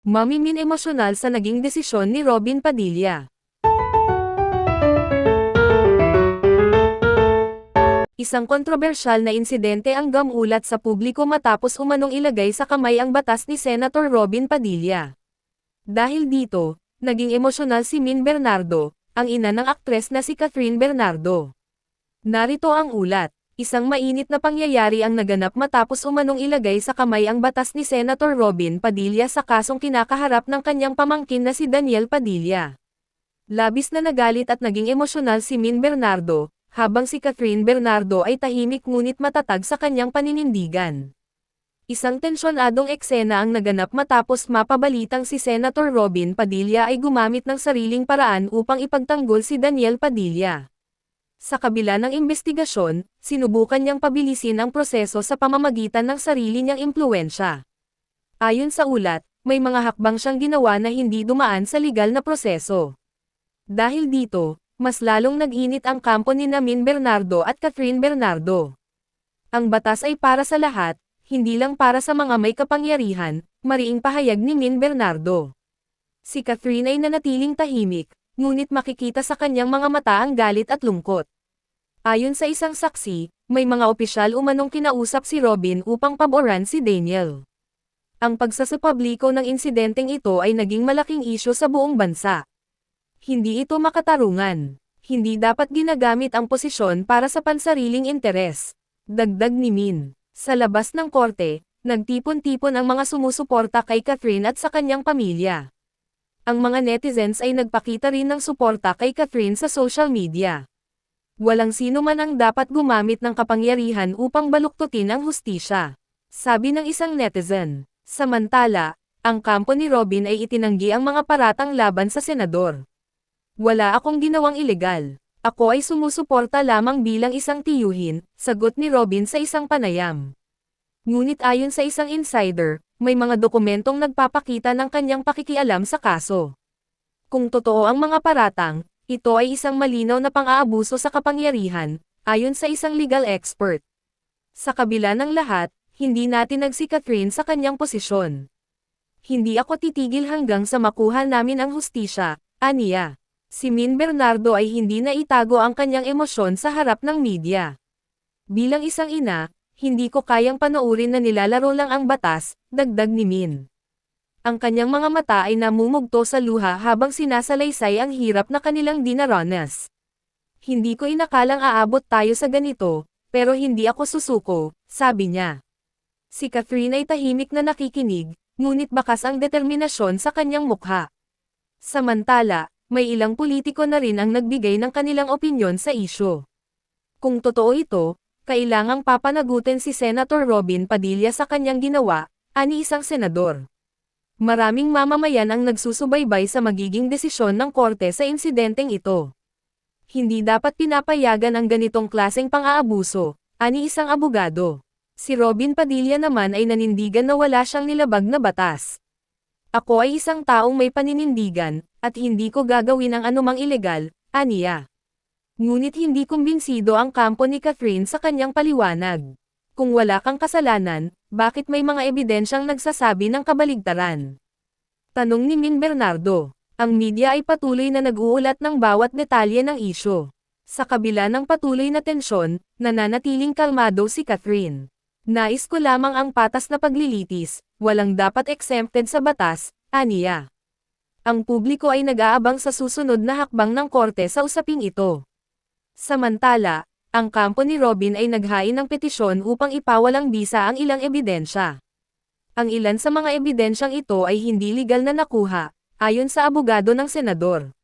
Mamimin emosyonal sa naging desisyon ni Robin Padilla. Isang kontrobersyal na insidente ang gamulat sa publiko matapos umanong ilagay sa kamay ang batas ni Senator Robin Padilla. Dahil dito, naging emosyonal si Min Bernardo, ang ina ng aktres na si Catherine Bernardo. Narito ang ulat. Isang mainit na pangyayari ang naganap matapos umanong ilagay sa kamay ang batas ni Senator Robin Padilla sa kasong kinakaharap ng kanyang pamangkin na si Daniel Padilla. Labis na nagalit at naging emosyonal si Min Bernardo, habang si Catherine Bernardo ay tahimik ngunit matatag sa kanyang paninindigan. Isang tensyonadong eksena ang naganap matapos mapabalitang si Senator Robin Padilla ay gumamit ng sariling paraan upang ipagtanggol si Daniel Padilla. Sa kabila ng investigasyon, sinubukan niyang pabilisin ang proseso sa pamamagitan ng sarili niyang impluwensya. Ayon sa ulat, may mga hakbang siyang ginawa na hindi dumaan sa legal na proseso. Dahil dito, mas lalong nag-init ang kampo ni Min Bernardo at Catherine Bernardo. Ang batas ay para sa lahat, hindi lang para sa mga may kapangyarihan, mariing pahayag ni Min Bernardo. Si Catherine ay nanatiling tahimik, ngunit makikita sa kanyang mga mata ang galit at lungkot. Ayon sa isang saksi, may mga opisyal umanong kinausap si Robin upang paboran si Daniel. Ang pagsasapubliko ng insidenteng ito ay naging malaking isyu sa buong bansa. Hindi ito makatarungan. Hindi dapat ginagamit ang posisyon para sa pansariling interes. Dagdag ni Min. Sa labas ng korte, nagtipon-tipon ang mga sumusuporta kay Catherine at sa kanyang pamilya. Ang mga netizens ay nagpakita rin ng suporta kay Catherine sa social media. Walang sino man ang dapat gumamit ng kapangyarihan upang baluktutin ang hustisya, sabi ng isang netizen. Samantala, ang kampo ni Robin ay itinanggi ang mga paratang laban sa senador. Wala akong ginawang ilegal. Ako ay sumusuporta lamang bilang isang tiyuhin, sagot ni Robin sa isang panayam. Ngunit ayon sa isang insider, may mga dokumentong nagpapakita ng kanyang pakikialam sa kaso. Kung totoo ang mga paratang, ito ay isang malinaw na pang-aabuso sa kapangyarihan, ayon sa isang legal expert. Sa kabila ng lahat, hindi natinag si Catherine sa kanyang posisyon. Hindi ako titigil hanggang sa makuha namin ang hustisya, aniya. Si Min Bernardo ay hindi na itago ang kanyang emosyon sa harap ng media. Bilang isang ina, hindi ko kayang panoorin na nilalaro lang ang batas, dagdag ni Min. Ang kanyang mga mata ay namumugto sa luha habang sinasalaysay ang hirap na kanilang dinaranas. Hindi ko inakalang aabot tayo sa ganito, pero hindi ako susuko, sabi niya. Si Catherine ay tahimik na nakikinig, ngunit bakas ang determinasyon sa kanyang mukha. Samantala, may ilang politiko na rin ang nagbigay ng kanilang opinyon sa isyu. Kung totoo ito, kailangang papanagutin si Senator Robin Padilla sa kanyang ginawa, ani isang senador. Maraming mamamayan ang nagsusubaybay sa magiging desisyon ng korte sa insidenteng ito. Hindi dapat pinapayagan ang ganitong klaseng pang-aabuso, ani isang abogado. Si Robin Padilla naman ay nanindigan na wala siyang nilabag na batas. Ako ay isang taong may paninindigan, at hindi ko gagawin ang anumang ilegal, aniya. Ngunit hindi kumbinsido ang kampo ni Catherine sa kanyang paliwanag. Kung wala kang kasalanan, bakit may mga ebidensyang nagsasabi ng kabaligtaran? Tanong ni Min Bernardo. Ang media ay patuloy na nag-uulat ng bawat detalye ng isyu. Sa kabila ng patuloy na tensyon, nananatiling kalmado si Catherine. Nais ko lamang ang patas na paglilitis, walang dapat exempted sa batas, aniya. Ang publiko ay nag-aabang sa susunod na hakbang ng korte sa usaping ito. Samantala, ang kampo ni Robin ay naghain ng petisyon upang ipawalang bisa ang ilang ebidensya. Ang ilan sa mga ebidensyang ito ay hindi legal na nakuha, ayon sa abogado ng senador.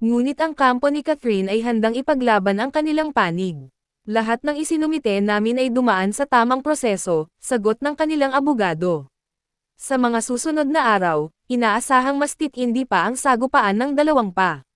Ngunit ang kampo ni Catherine ay handang ipaglaban ang kanilang panig. Lahat ng isinumite namin ay dumaan sa tamang proseso, sagot ng kanilang abogado. Sa mga susunod na araw, inaasahang mas titindi pa ang sagupaan ng dalawang pa.